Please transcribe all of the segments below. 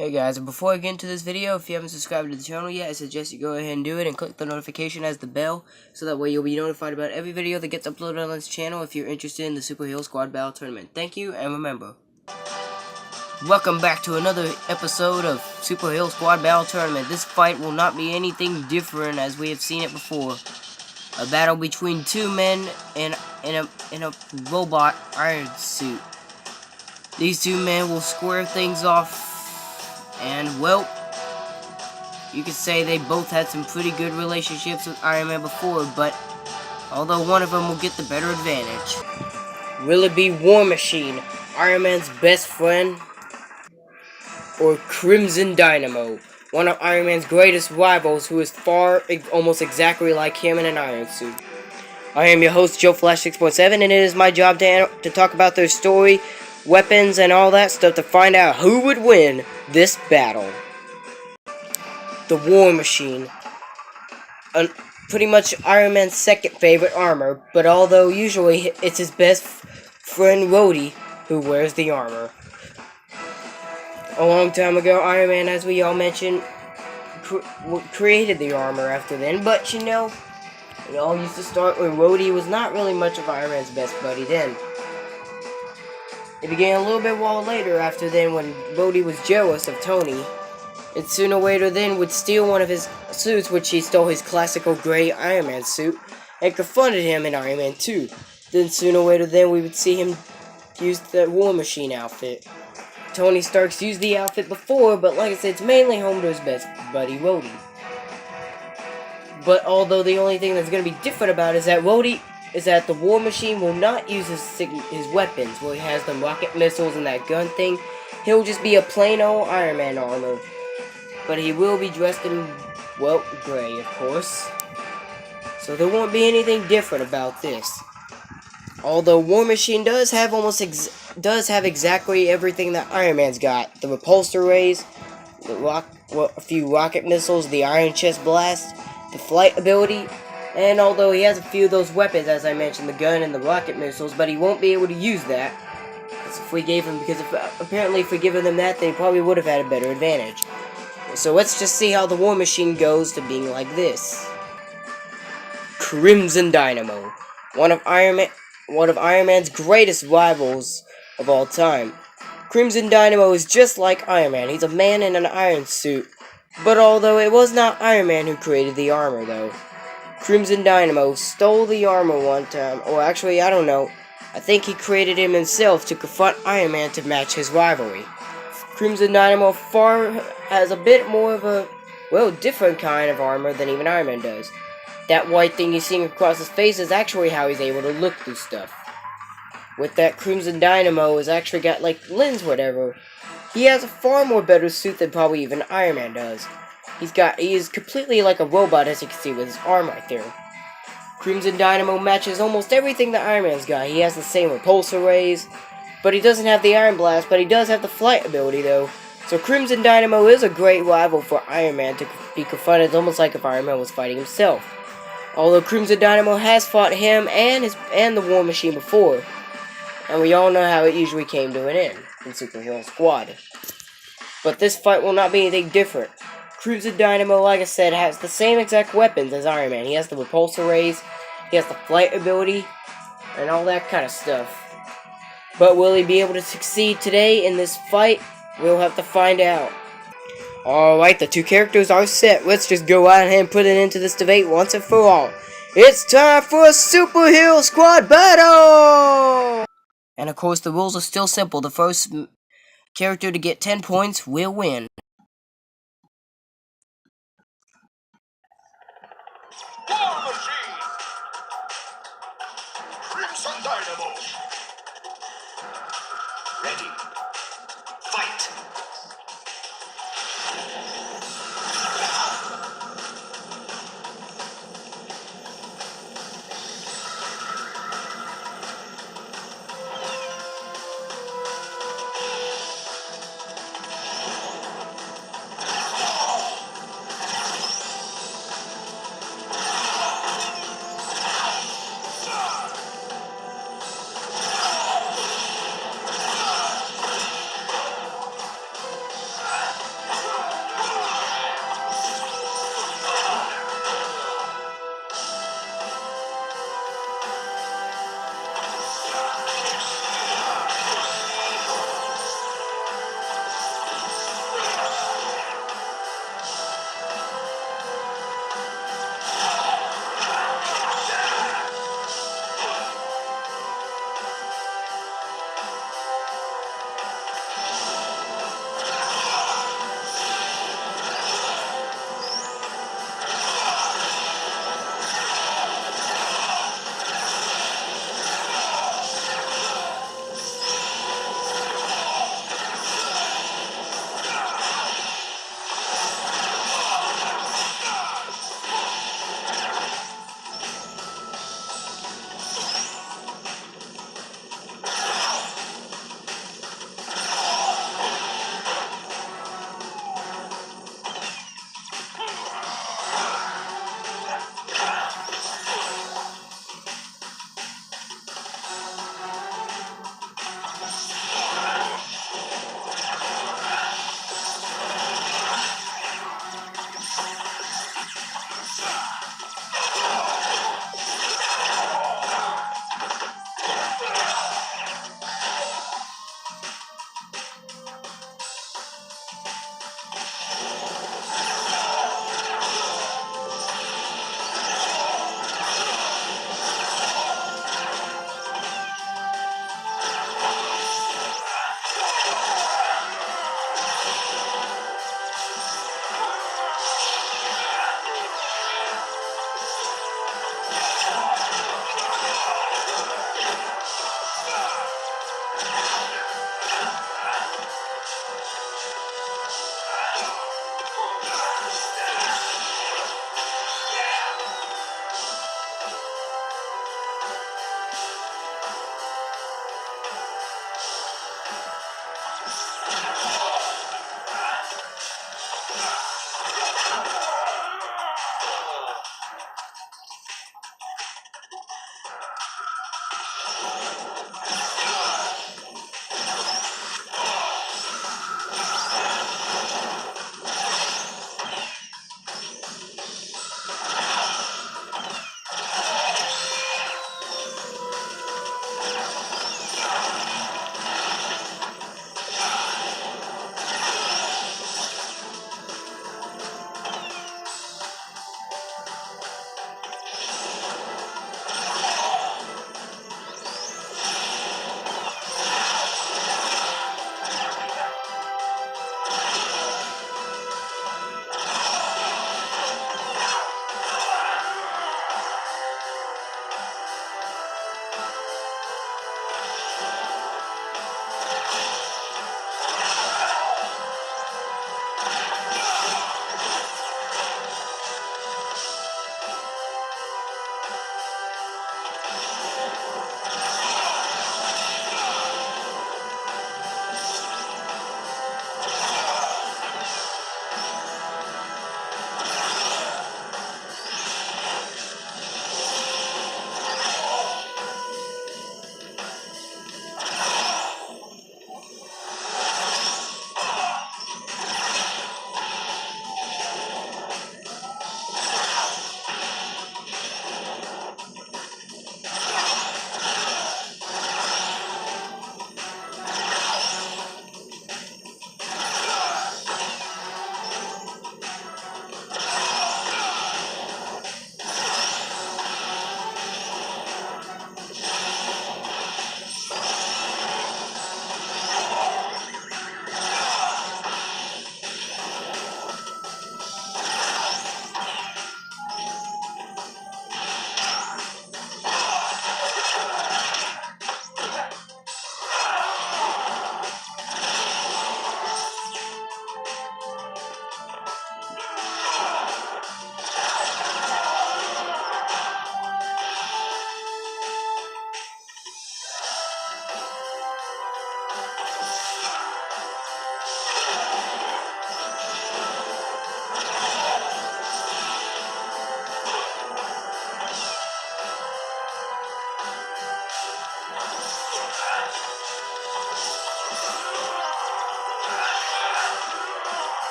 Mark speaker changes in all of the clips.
Speaker 1: Hey guys, and before I get into this video, if you haven't subscribed to the channel yet, I suggest you go ahead and do it and click the notification as the bell, so that way you'll be notified about every video that gets uploaded on this channel if you're interested in the Super Hero Squad Battle Tournament. Thank you, and remember, welcome back to another episode of Super Hero Squad Battle Tournament. This fight will not be anything different as we have seen it before. A battle between two men in a robot iron suit. These two men will square things off. And, well, you could say they both had some pretty good relationships with Iron Man before, but although one of them will get the better advantage. Will it be War Machine, Iron Man's best friend, or Crimson Dynamo, one of Iron Man's greatest rivals who is almost exactly like him in an iron suit? I am your host, Joe Flash 6.7, and it is my job to talk about their story, weapons, and all that stuff to find out who would win this battle. The War Machine. Pretty much Iron Man's second favorite armor, but although usually it's his best friend Rhodey who wears the armor. A long time ago, Iron Man, as we all mentioned, created the armor after then, but you know, it all used to start when Rhodey was not really much of Iron Man's best buddy then. It began a little bit while later after then when Rhodey was jealous of Tony, and sooner or later then would steal one of his suits, which he stole his classical gray Iron Man suit, and confronted him in Iron Man 2. Then sooner or later then we would see him use the War Machine outfit. Tony Stark's used the outfit before, but like I said, it's mainly home to his best buddy, Rhodey. But although the only thing that's going to be different about it is that the War Machine will not use his weapons, where he has the rocket missiles and that gun thing. He'll just be a plain old Iron Man armor. But he will be dressed in, well, gray, of course. So there won't be anything different about this. Although War Machine does have exactly everything that Iron Man's got: the repulsor rays, a few rocket missiles, the Iron Chest Blast, the flight ability, and although he has a few of those weapons, as I mentioned, the gun and the rocket missiles, but he won't be able to use that. Apparently if we give him that, then he probably would have had a better advantage. So let's just see how the War Machine goes to being like this. Crimson Dynamo, one of Iron Man's greatest rivals of all time. Crimson Dynamo is just like Iron Man. He's a man in an iron suit. But although it was not Iron Man who created the armor, though. Crimson Dynamo stole the armor one time, or actually, I don't know. I think he created him himself to confront Iron Man to match his rivalry. Crimson Dynamo has a bit more of a, well, different kind of armor than even Iron Man does. That white thing you're seeing across his face is actually how he's able to look through stuff. With that, Crimson Dynamo has actually got, like, lens whatever. He has a far more better suit than probably even Iron Man does. He is completely like a robot, as you can see with his arm right there. Crimson Dynamo matches almost everything that Iron Man's got. He has the same repulsor rays, but he doesn't have the Iron Blast, but he does have the flight ability, though. So Crimson Dynamo is a great rival for Iron Man to be confronted, almost like if Iron Man was fighting himself. Although Crimson Dynamo has fought him and the War Machine before, and we all know how it usually came to an end in Super Hero Squad. But this fight will not be anything different. Crimson Dynamo, like I said, has the same exact weapons as Iron Man. He has the repulsor rays, he has the flight ability, and all that kind of stuff. But will he be able to succeed today in this fight? We'll have to find out. Alright, the two characters are set. Let's just go out ahead and put an end to this debate once and for all. It's time for a Super Hero Squad battle! And of course, the rules are still simple. The first character to get 10 points will win.
Speaker 2: War Machine! Crimson Dynamo! Ready. Fight!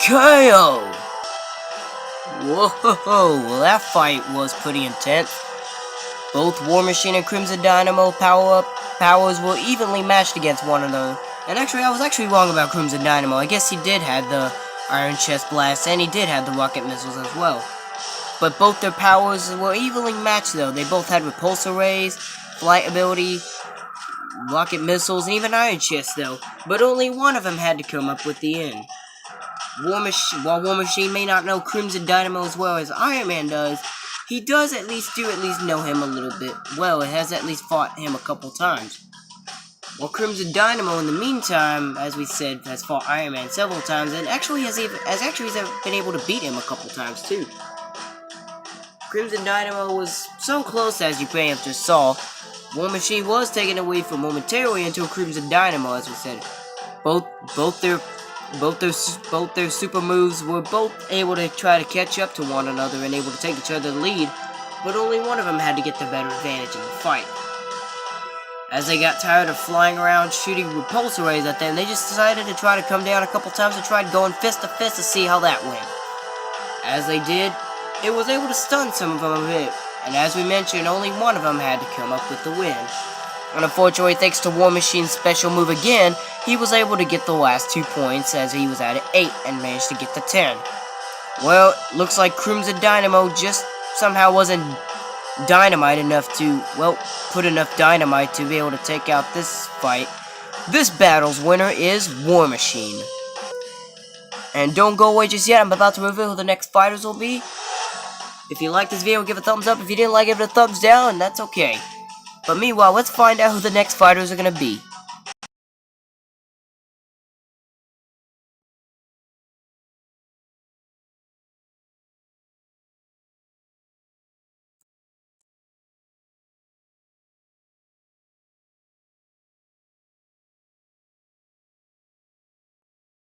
Speaker 1: KO! Whoa, well that fight was pretty intense. Both War Machine and Crimson Dynamo powers were evenly matched against one another. And actually, I was actually wrong about Crimson Dynamo. I guess he did have the Iron Chest Blast, and he did have the Rocket Missiles as well. But both their powers were evenly matched though. They both had Repulsor Rays, Flight Ability, Rocket Missiles, and even Iron Chest though. But only one of them had to come up with the end. While War Machine may not know Crimson Dynamo as well as Iron Man does, he does at least know him a little bit well. It has at least fought him a couple times. While Crimson Dynamo, in the meantime, as we said, has fought Iron Man several times, and actually has been able to beat him a couple times too. Crimson Dynamo was so close, as you may have just saw. War Machine was taken away for momentarily until Crimson Dynamo, as we said. Both their super moves were both able to try to catch up to one another and able to take each other the lead, but only one of them had to get the better advantage in the fight. As they got tired of flying around shooting repulsor rays at them, they just decided to try to come down a couple times and tried going fist to fist to see how that went. As they did, it was able to stun some of them a bit, and as we mentioned, only one of them had to come up with the win. And unfortunately, thanks to War Machine's special move again, he was able to get the last 2 points as he was at 8 and managed to get the 10. Well, looks like Crimson Dynamo just somehow wasn't dynamite enough to, well, put enough dynamite to be able to take out this fight. This battle's winner is War Machine. And don't go away just yet, I'm about to reveal who the next fighters will be. If you liked this video, give it a thumbs up. If you didn't like it, give it a thumbs down, and that's okay. But meanwhile, let's find out who the next fighters are gonna be.